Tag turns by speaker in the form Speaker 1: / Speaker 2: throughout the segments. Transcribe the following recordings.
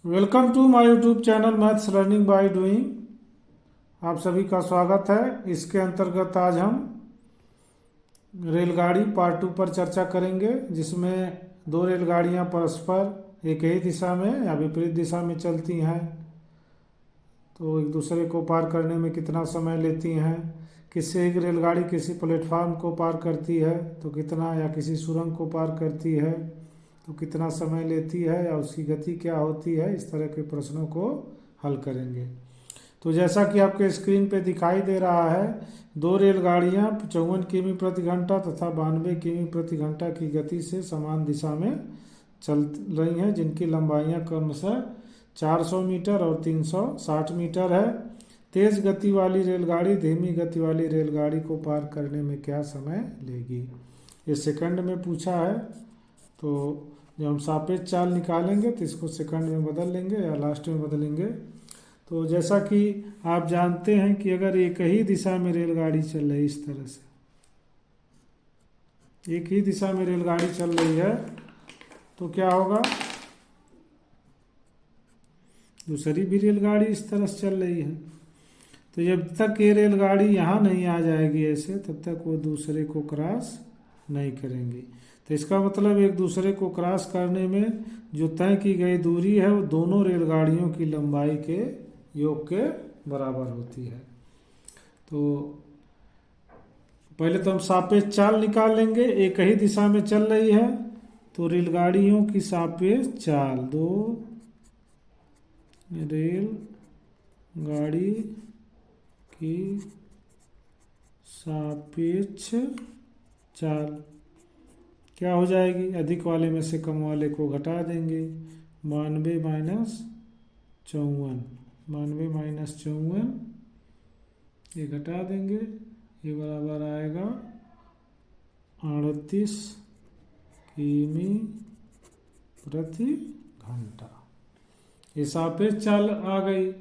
Speaker 1: Welcome to my YouTube channel maths learning by doing. आप सभी का स्वागत है। इसके अंतर्गत आज हम रेलगाड़ी पार्ट 2 पर चर्चा करेंगे, जिसमें दो रेलगाड़ियां परस्पर एक ही दिशा में या विपरीत दिशा में चलती हैं तो एक दूसरे को पार करने में कितना समय लेती हैं। किसी एक रेलगाड़ी किसी प्लेटफार्म को पार करती है तो कितना, या किसी सुरंग को पार करती है तो कितना समय लेती है, या उसकी गति क्या होती है। इस तरह के प्रश्नों को हल करेंगे। तो जैसा कि आपके स्क्रीन पे दिखाई दे रहा है, दो रेलगाड़ियां 54 किमी प्रति घंटा तथा 92 किमी प्रति घंटा की गति से समान दिशा में चल रही हैं, जिनकी लंबाइयां क्रमशः 400 मीटर और 360 मीटर है। तेज गति वाली रेलगाड़ी धीमी गति वाली रेलगाड़ी को पार करने में क्या समय लेगी। ये सेकंड में पूछा है, तो जब हम सापेक्ष चाल निकालेंगे तो इसको सेकंड में बदल लेंगे या लास्ट में बदलेंगे। तो जैसा कि आप जानते हैं कि अगर एक ही दिशा में रेलगाड़ी चल रही, इस तरह से एक ही दिशा में रेलगाड़ी चल रही है तो क्या होगा, दूसरी भी रेलगाड़ी इस तरह से चल रही है, तो जब तक ये रेलगाड़ी यहाँ नहीं आ जाएगी ऐसे, तब तक वो दूसरे को क्रॉस नहीं करेंगी। तो इसका मतलब एक दूसरे को क्रॉस करने में जो तय की गई दूरी है वो दोनों रेलगाड़ियों की लंबाई के योग के बराबर होती है। तो पहले तो हम सापेक्ष चाल निकाल लेंगे। एक ही दिशा में चल रही है तो रेलगाड़ियों की सापेक्ष चाल, दो रेलगाड़ी की सापेक्ष चाल क्या हो जाएगी, अधिक वाले में से कम वाले को घटा देंगे। 92 माइनस 54 ये घटा देंगे, ये बराबर आएगा 38 किमी प्रति घंटा। ये सापेक्ष चाल आ गई।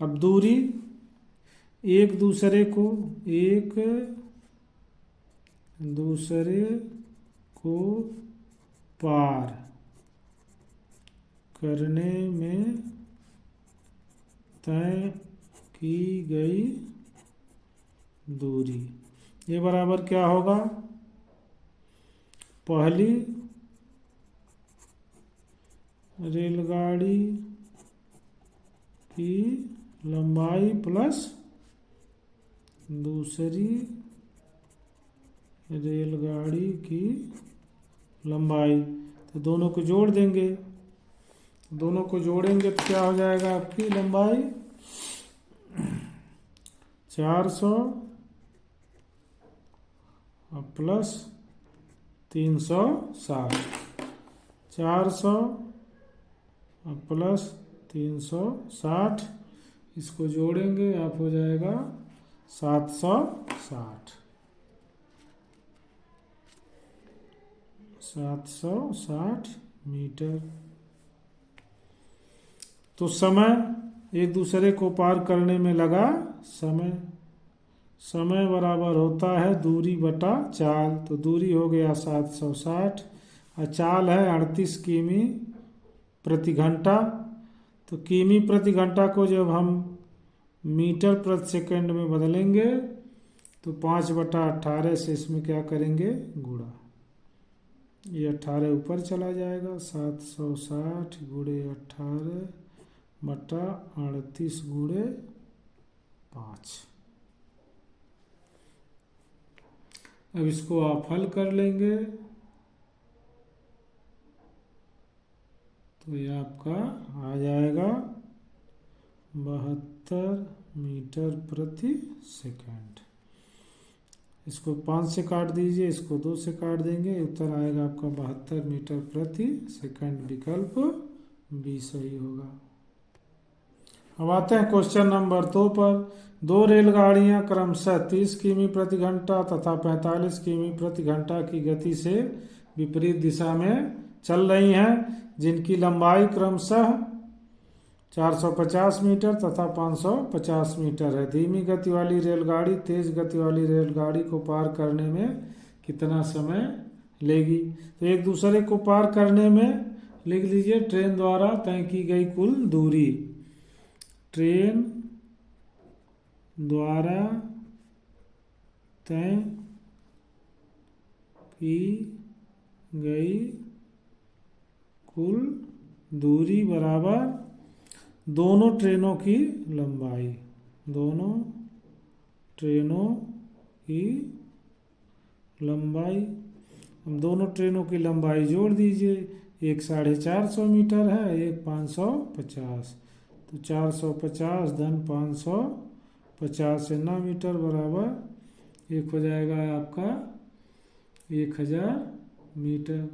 Speaker 1: अब दूरी एक दूसरे को पार करने में तय की गई दूरी, ये बराबर क्या होगा, पहली रेलगाड़ी की लंबाई प्लस दूसरी रेलगाड़ी की लंबाई। तो दोनों को जोड़ देंगे, दोनों को जोड़ेंगे तो क्या हो जाएगा, आपकी लंबाई 400 प्लस 360, 400 प्लस 360, इसको जोड़ेंगे आप हो जाएगा 760 मीटर। तो समय एक दूसरे को पार करने में लगा समय बराबर होता है दूरी बटा चाल। तो दूरी हो गया 760 और चाल है 38 किमी प्रति घंटा। तो किमी प्रति घंटा को जब हम मीटर प्रति सेकंड में बदलेंगे तो 5/18 से इसमें क्या करेंगे, गुणा। ये 18 ऊपर चला जाएगा, 760 गुणे 18 बटा 38 गुणे 5। अब इसको आप हल कर लेंगे तो ये आपका आ जाएगा 72 मीटर प्रति सेकंड। इसको 5 से काट दीजिए, इसको 2 से काट देंगे, उत्तर आएगा आपका 72 मीटर प्रति सेकंड। विकल्प बी सही होगा। अब आते हैं क्वेश्चन नंबर 2 पर। दो रेलगाड़ियां क्रमशः 30 किमी प्रति घंटा तथा 45 किमी प्रति घंटा की गति से विपरीत दिशा में चल रही हैं, जिनकी लंबाई क्रमशः 450 मीटर तथा 550 मीटर है। धीमी गति वाली रेलगाड़ी तेज गति वाली रेलगाड़ी को पार करने में कितना समय लेगी। तो एक दूसरे को पार करने में लिख लीजिए ट्रेन द्वारा तय की गई कुल दूरी। ट्रेन द्वारा तय की गई कुल दूरी बराबर दोनों ट्रेनों की लंबाई। दोनों ट्रेनों की लंबाई। हम दोनों ट्रेनों की लंबाई जोड़ दीजिए। एक 450 मीटर है, एक 550। तो 450 धन 550 से मीटर बराबर एक हो जाएगा आपका 1000 मीटर।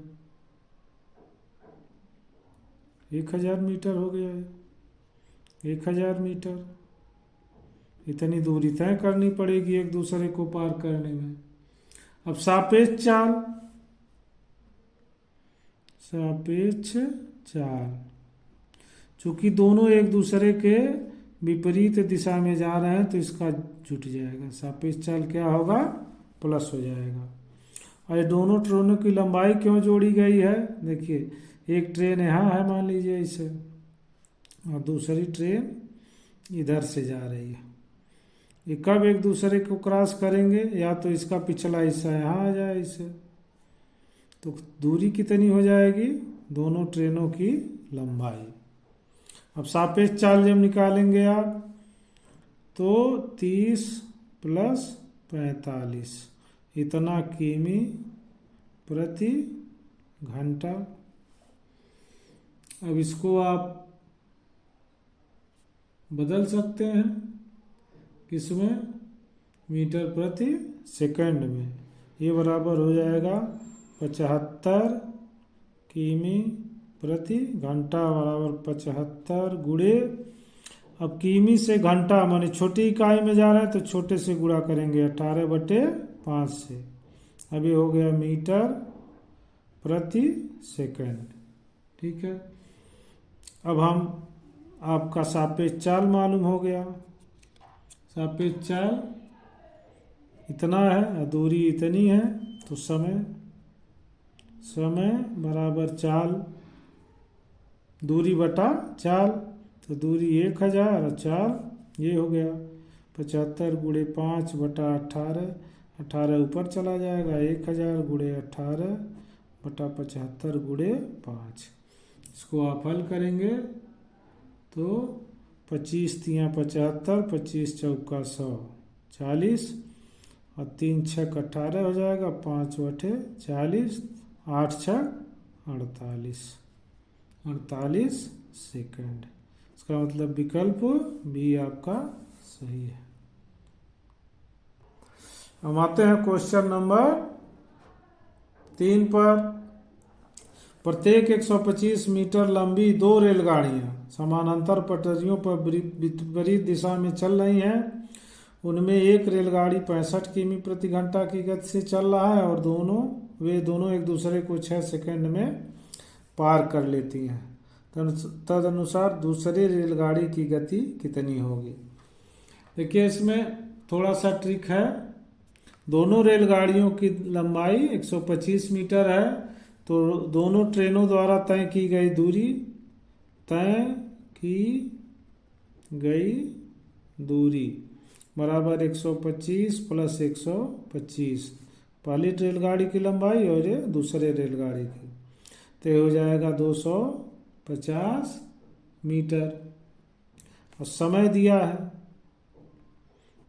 Speaker 1: 1000 मीटर हो गया है। 1000 मीटर इतनी दूरी तय करनी पड़ेगी एक दूसरे को पार करने में। अब सापेक्ष चाल। सापेक्ष चाल, चूंकि दोनों एक दूसरे के विपरीत दिशा में जा रहे हैं तो इसका जुट जाएगा। सापेक्ष चाल क्या होगा? प्लस हो जाएगा। और ये दोनों ट्रेनों की लंबाई क्यों जोड़ी गई है? देखिए, एक ट्रेन यहाँ है मान लीजिए इसे, और दूसरी ट्रेन इधर से जा रही है। ये कब एक दूसरे को क्रॉस करेंगे? या तो इसका पिछला हिस्सा यहाँ आ जाए इसे, तो दूरी कितनी हो जाएगी? दोनों ट्रेनों की लंबाई। अब सापेक्ष चाल जब निकालेंगे आप तो 30 प्लस 45 इतना किमी प्रति घंटा। अब इसको आप बदल सकते हैं किसमें? मीटर प्रति सेकंड में। ये बराबर हो जाएगा 75 किमी प्रति घंटा बराबर 75 गुणे। अब किमी से घंटा माने छोटी इकाई में जा रहा है तो छोटे से गुणा करेंगे 18/5 से। अभी हो गया मीटर प्रति सेकंड। ठीक है, अब हम आपका सापेक्ष चाल मालूम हो गया। सापेक्ष चाल इतना है, दूरी इतनी है, तो समय बराबर चाल, दूरी बटा चाल। तो दूरी 1000 और चाल ये हो गया 75 गुणे 5 बटा 18। 18 ऊपर चला जाएगा, 1000 गुणे 18 बटा 75 गुणे 5। इसको आप हल करेंगे तो 25 तियाँ 75, 25 चौका 100, 40 और 3 छक 18 हो जाएगा, 5 बटे 40, 8 छक 48 सेकंड। इसका मतलब विकल्प बी आपका सही है। हम आते हैं क्वेश्चन नंबर 3 पर। प्रत्येक 125 मीटर लंबी 2 रेलगाड़ियां समानांतर पटरियों पर विपरीत दिशा में चल रही हैं। उनमें एक रेलगाड़ी 65 किमी प्रति घंटा की गति से चल रहा है और वे दोनों एक दूसरे को 6 सेकंड में पार कर लेती हैं। तदनुसार दूसरी रेलगाड़ी की गति कितनी होगी? देखिए, इसमें थोड़ा सा ट्रिक है। दोनों रेलगाड़ियों की लंबाई 125 मीटर है, तो दोनों ट्रेनों द्वारा तय की गई दूरी बराबर 125 प्लस 125, पहली रेलगाड़ी की लंबाई और ये दूसरे रेलगाड़ी की, तो हो जाएगा 250 मीटर। और समय दिया है,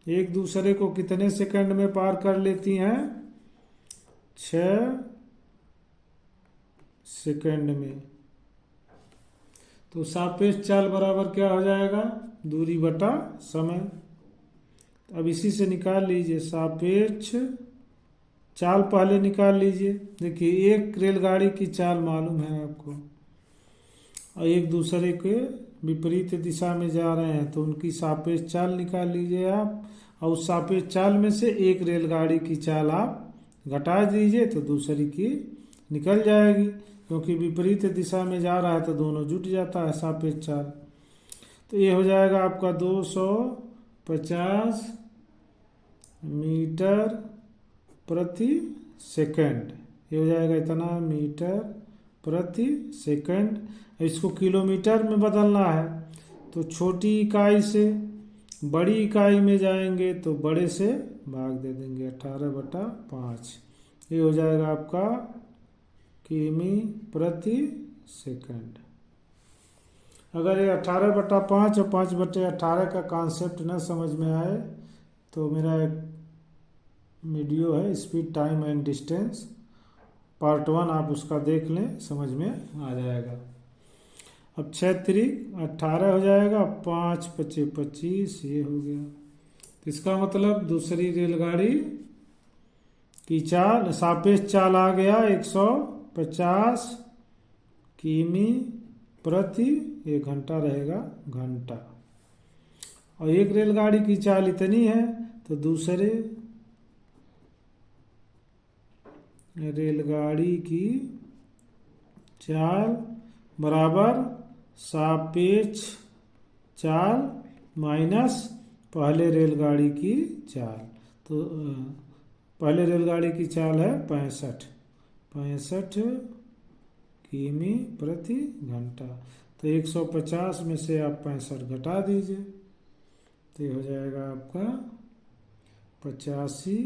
Speaker 1: एक दूसरे को कितने सेकंड में पार कर लेती हैं? 6 सेकंड में। तो सापेक्ष चाल बराबर क्या हो जाएगा? दूरी बटा समय। अब इसी से निकाल लीजिए सापेक्ष चाल, पहले निकाल लीजिए। देखिए, एक रेलगाड़ी की चाल मालूम है आपको और एक दूसरे के विपरीत दिशा में जा रहे हैं, तो उनकी सापेक्ष चाल निकाल लीजिए आप। और उस सापेक्ष चाल में से एक रेलगाड़ी की चाल आप घटा दीजिए तो दूसरी की निकल जाएगी, क्योंकि विपरीत दिशा में जा रहा है तो दोनों जुट जाता है सापेक्ष चाल। तो ये हो जाएगा आपका 250 मीटर प्रति सेकंड। ये हो जाएगा इतना मीटर प्रति सेकंड। इसको किलोमीटर में बदलना है तो छोटी इकाई से बड़ी इकाई में जाएंगे तो बड़े से भाग दे देंगे, 18/5। ये हो जाएगा आपका किमी प्रति सेकंड। अगर ये 18/5 और 5/18 का कॉन्सेप्ट न समझ में आए तो मेरा एक वीडियो है speed time and distance, part 1, आप उसका देख लें, समझ में आ जाएगा। अब 6×3 = 18 हो जाएगा, 5×5 = 25, ये हो गया। इसका मतलब दूसरी रेलगाड़ी की चाल, सापेक्ष चाल आ गया 150 किमी प्रति 1 घंटा रहेगा, घंटा। और एक रेलगाड़ी की चाल इतनी है तो दूसरे रेलगाड़ी की चाल बराबर सापेक्ष चाल माइनस पहले रेलगाड़ी की चाल। तो पहले रेलगाड़ी की चाल है 65 किमी प्रति घंटा। तो 150 में से आप 65 घटा दीजिए तो ये हो जाएगा आपका 85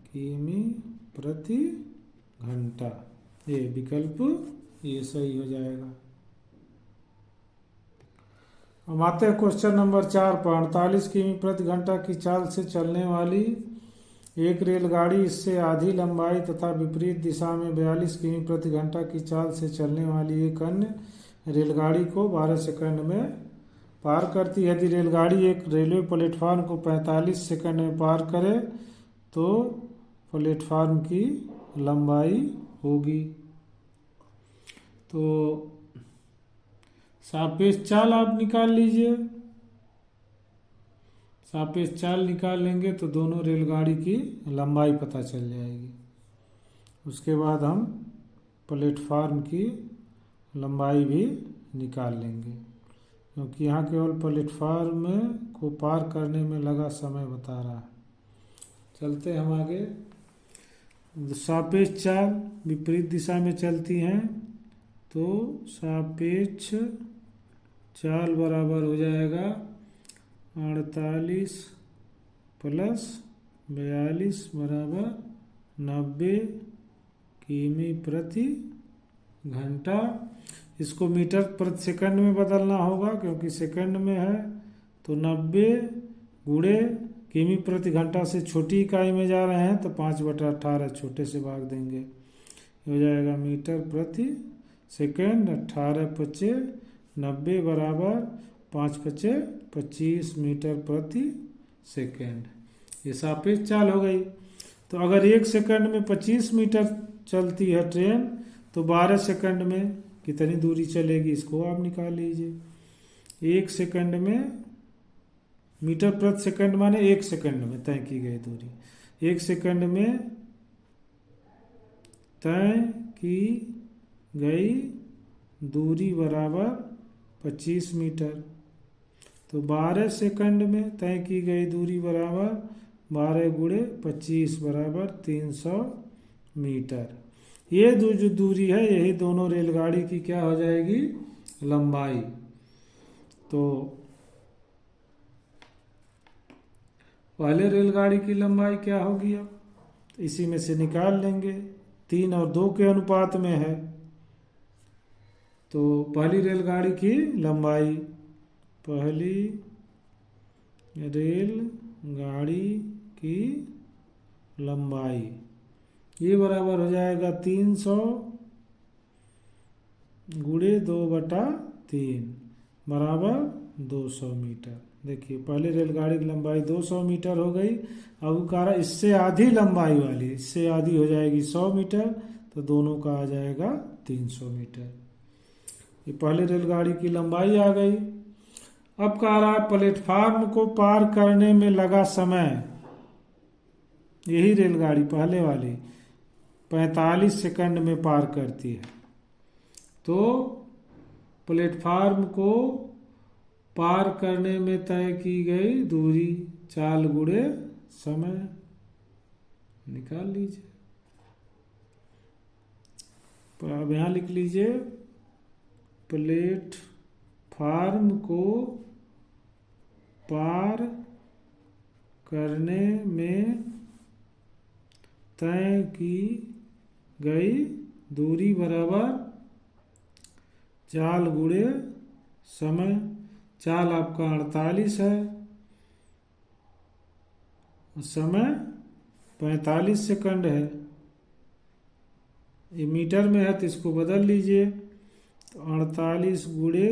Speaker 1: किमी प्रति घंटा। ये विकल्प ये सही हो जाएगा। हम आते हैं क्वेश्चन नंबर 4 पर। 48 किमी प्रति घंटा की चाल से चलने वाली एक रेलगाड़ी इससे आधी लंबाई तथा विपरीत दिशा में 42 किमी प्रति घंटा की चाल से चलने वाली एक अन्य रेलगाड़ी को 12 सेकंड में पार करती है। यदि रेलगाड़ी एक रेलवे प्लेटफार्म को 45 सेकंड में पार करे तो प्लेटफार्म की लंबाई होगी। तो सापेक्ष चाल आप निकाल लीजिए। सापेक्ष चाल निकाल लेंगे तो दोनों रेलगाड़ी की लंबाई पता चल जाएगी। उसके बाद हम प्लेटफार्म की लंबाई भी निकाल लेंगे, क्योंकि यहाँ केवल प्लेटफार्म को पार करने में लगा समय बता रहा है। चलते हम आगे। सापेक्ष चाल विपरीत दिशा में चलती हैं तो सापेक्ष चाल बराबर हो जाएगा 48 + 42 बराबर 90 किमी प्रति घंटा। इसको मीटर प्रति सेकंड में बदलना होगा क्योंकि सेकंड में है। तो 90 गुणे किमी प्रति घंटा से छोटी इकाई में जा रहे हैं तो 5/18 छोटे से भाग देंगे, हो जाएगा मीटर प्रति सेकंड। 18×5 = 90 बराबर 5×5 = 25 मीटर प्रति सेकंड। ये सापेक्ष चाल हो गई। तो अगर 1 सेकंड में 25 मीटर चलती है ट्रेन तो 12 सेकंड में कितनी दूरी चलेगी, इसको आप निकाल लीजिए। 1 सेकंड में, मीटर प्रति सेकंड माने 1 सेकंड में तय की गई दूरी। 1 सेकंड में तय की गई दूरी बराबर 25 मीटर। तो 12 सेकंड में तय की गई दूरी बराबर 12 × 25 बराबर 300 मीटर। ये जो दूरी है यही दोनों रेलगाड़ी की क्या हो जाएगी, लंबाई। तो पहले रेलगाड़ी की लंबाई क्या होगी, अब इसी में से निकाल लेंगे। 3 और 2 के अनुपात में है। तो पहली रेलगाड़ी की लंबाई, पहली रेलगाड़ी की लंबाई ये बराबर हो जाएगा 300 × 2/3 बराबर 200 मीटर। देखिए पहले रेलगाड़ी की लंबाई 200 मीटर हो गई। अब कह रहा इससे आधी लंबाई वाली, इससे आधी हो जाएगी 100 मीटर, तो दोनों का आ जाएगा 300 मीटर। ये पहले रेलगाड़ी की लंबाई आ गई। अब कह रहा प्लेटफार्म को पार करने में लगा समय, यही रेलगाड़ी पहले वाली 45 सेकंड में पार करती है। तो प्लेटफार्म को पार करने में तय की गई दूरी, चाल गुणे समय निकाल लीजिए। अब यहाँ लिख लीजिए, प्लेटफार्म को पार करने में तय की गई दूरी बराबर चाल गुणे समय। चाल आपका 48 है, समय 45 सेकंड है। ये मीटर में है तो इसको बदल लीजिए, तो 48 गुणे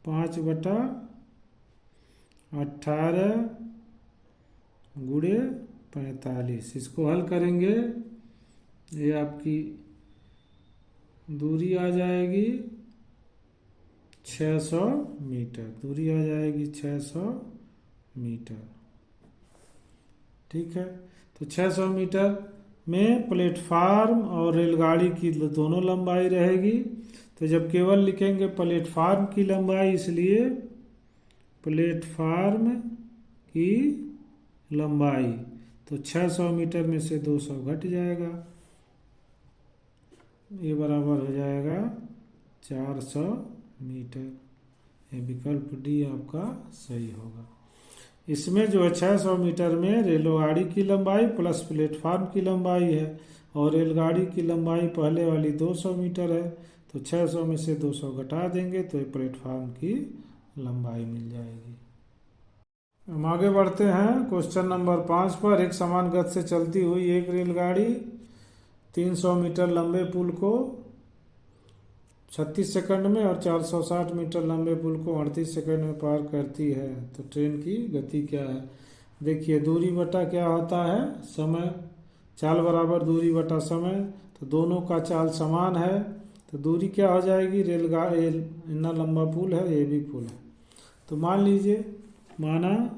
Speaker 1: 5/18 गुणे 45। इसको हल करेंगे, ये आपकी दूरी आ जाएगी 600 मीटर। दूरी आ जाएगी 600 मीटर। ठीक है, तो 600 मीटर में प्लेटफार्म और रेलगाड़ी की दोनों लंबाई रहेगी। तो जब केवल लिखेंगे प्लेटफार्म की लंबाई, इसलिए प्लेटफार्म की लंबाई, तो 600 मीटर में से 200 घट जाएगा, ये बराबर हो जाएगा 400 मीटर। ये विकल्प डी आपका सही होगा। इसमें जो है 600 मीटर में रेलगाड़ी की लंबाई प्लस प्लेटफार्म की लंबाई है, और रेलगाड़ी की लंबाई पहले वाली 200 मीटर है, तो 600 में से 200 घटा देंगे तो ये प्लेटफार्म की लंबाई मिल जाएगी। हम आगे बढ़ते हैं क्वेश्चन नंबर 5 पर। एक समान गति से चलती हुई एक रेलगाड़ी 300 मीटर लंबे पुल को 36 सेकंड में और 460 मीटर लंबे पुल को 38 सेकंड में पार करती है, तो ट्रेन की गति क्या है? देखिए, दूरी बटा क्या होता है? समय। चाल बराबर दूरी बटा समय, तो दोनों का चाल समान है, तो दूरी क्या हो जाएगी? रेलगाड़ी इतना लंबा पुल है, ये भी पुल है, तो मान लीजिए, माना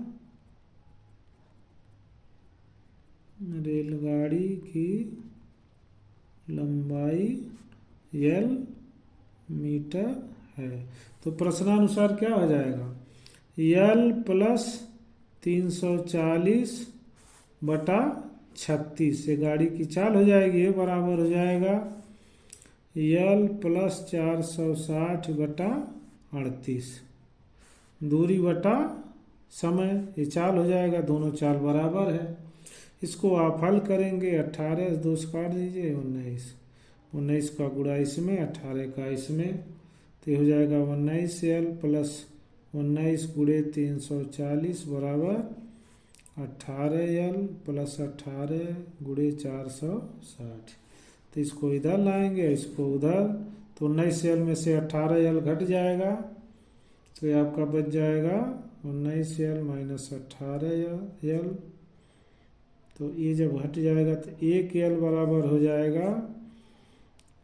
Speaker 1: रेलगाड़ी की लंबाई L मीटर है, तो प्रश्नानुसार क्या हो जाएगा? L प्लस 340 बटा 36 से गाड़ी की चाल हो जाएगी, ये बराबर हो जाएगा L प्लस 460 बटा 38। दूरी बटा समय, ये चाल हो जाएगा, दोनों चाल बराबर है। इसको आप हल करेंगे, 18 से 2 काट दीजिए, 19 का गुणा इसमें, 18 का इसमें, तो ये हो जाएगा 19L प्लस 19 गुणे 340 बराबर 18L प्लस 18 गुणे 460। तो इसको इधर लाएंगे, इसको उधर, तो 19L में से 18L घट जाएगा, तो ये आपका बच जाएगा 19L माइनस 18L। तो ये जब हट जाएगा तो 1L बराबर हो जाएगा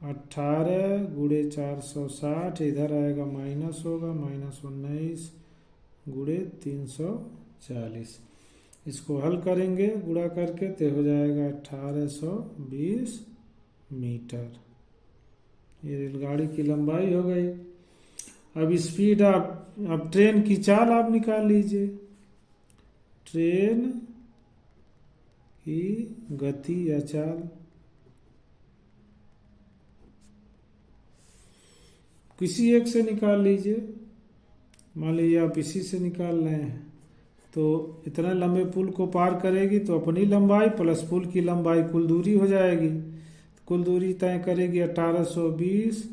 Speaker 1: 18 गुणे 460, इधर आएगा माइनस होगा, माइनस 19 गुणे 340। इसको हल करेंगे गुणा करके, तो हो जाएगा 1820 मीटर। ये रेलगाड़ी की लंबाई हो गई। अब स्पीड अब ट्रेन की चाल आप निकाल लीजिए। ट्रेन की गति या चाल किसी एक से निकाल लीजिए। मान लीजिए आप इसी से निकाल रहे हैं, तो इतना लंबे पुल को पार करेगी तो अपनी लंबाई प्लस पुल की लंबाई कुल दूरी हो जाएगी। कुल दूरी तय करेगी 1820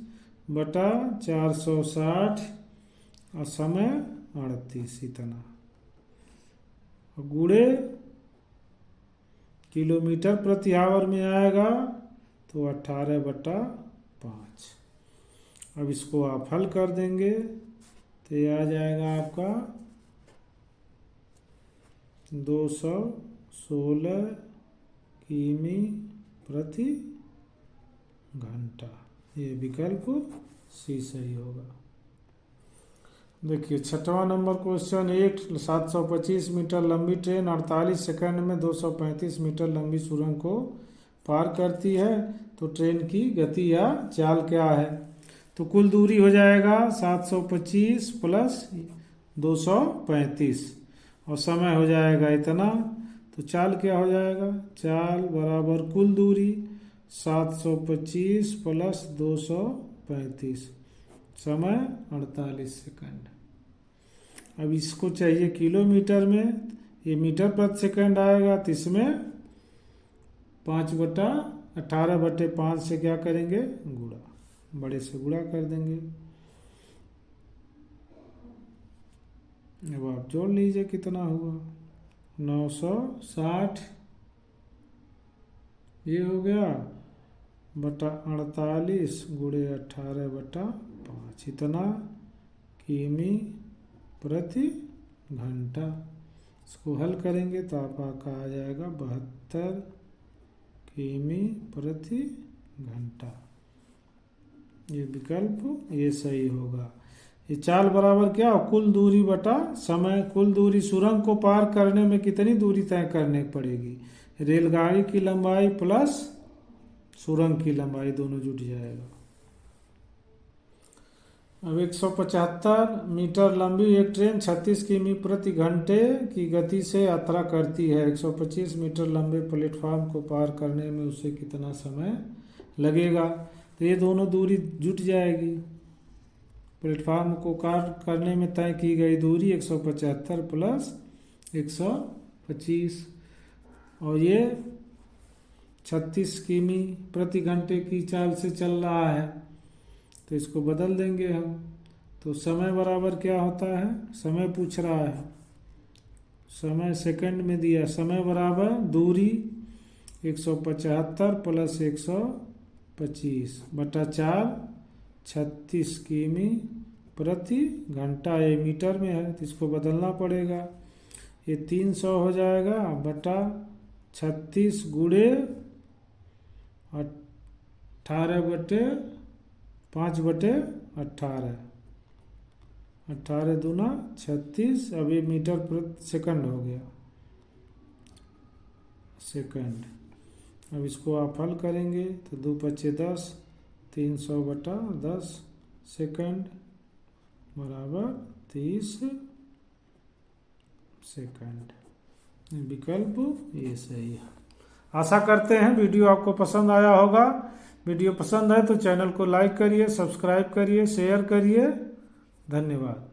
Speaker 1: बटा 460 और समय 38 इतना, गुणे किलोमीटर प्रति आवर में आएगा, तो 18/5। अब इसको आप हल कर देंगे तो ये आ जाएगा आपका 216 किमी प्रति घंटा। ये विकल्प सी सही होगा। देखिए 6वां नंबर क्वेश्चन। एक 725 मीटर लंबी ट्रेन 48 सेकंड में 235 मीटर लंबी सुरंग को पार करती है, तो ट्रेन की गति या चाल क्या है? तो कुल दूरी हो जाएगा 725 प्लस 235 और समय हो जाएगा इतना, तो चाल क्या हो जाएगा? चाल बराबर कुल दूरी 725 प्लस 235, समय 48 सेकंड। अब इसको चाहिए किलोमीटर में, ये मीटर प्रति सेकंड आएगा, तो इसमें 5/18/5 से क्या करेंगे, गुणा, बड़े से गुणा कर देंगे। अब आप जोड़ लीजिए कितना हुआ, 960 ये हो गया बटा 48 गुणे 18/5, इतना किमी प्रति घंटा। इसको हल करेंगे तो आपका आ जाएगा 72 किमी प्रति घंटा। ये विकल्प ये सही होगा। ये चाल बराबर क्या हो, कुल दूरी बटा समय। कुल दूरी, सुरंग को पार करने में कितनी दूरी तय करने पड़ेगी, रेलगाड़ी की लंबाई प्लस सुरंग की लंबाई, दोनों जुट जाएगा। अब 175 मीटर लंबी एक ट्रेन 36 किमी प्रति घंटे की गति से यात्रा करती है। 125 मीटर लंबे प्लेटफार्म को पार करने में उसे कितना समय लगेगा, तो ये दोनों दूरी जुट जाएगी। प्लेटफार्म को पार करने में तय की गई दूरी 175 प्लस 125, और ये 36 किमी प्रति घंटे की चाल से चल रहा है, तो इसको बदल देंगे हम। तो समय बराबर क्या होता है, समय पूछ रहा है, समय सेकंड में दिया, समय बराबर दूरी 175 प्लस 125 बटा 4, 36 किमी प्रति घंटा। ये मीटर में है तो इसको बदलना पड़ेगा, ये 300 हो जाएगा बटा 36 गुणे 18/5/18, 18 दूना 36। अब ये मीटर प्रति सेकंड हो गया, सेकंड। अब इसको आप हल करेंगे तो 2×5 = 10, 300/10 सेकंड बराबर 30 सेकंड। विकल्प ये सही है। आशा करते हैं वीडियो आपको पसंद आया होगा। वीडियो पसंद है तो चैनल को लाइक करिए, सब्सक्राइब करिए, शेयर करिए। धन्यवाद।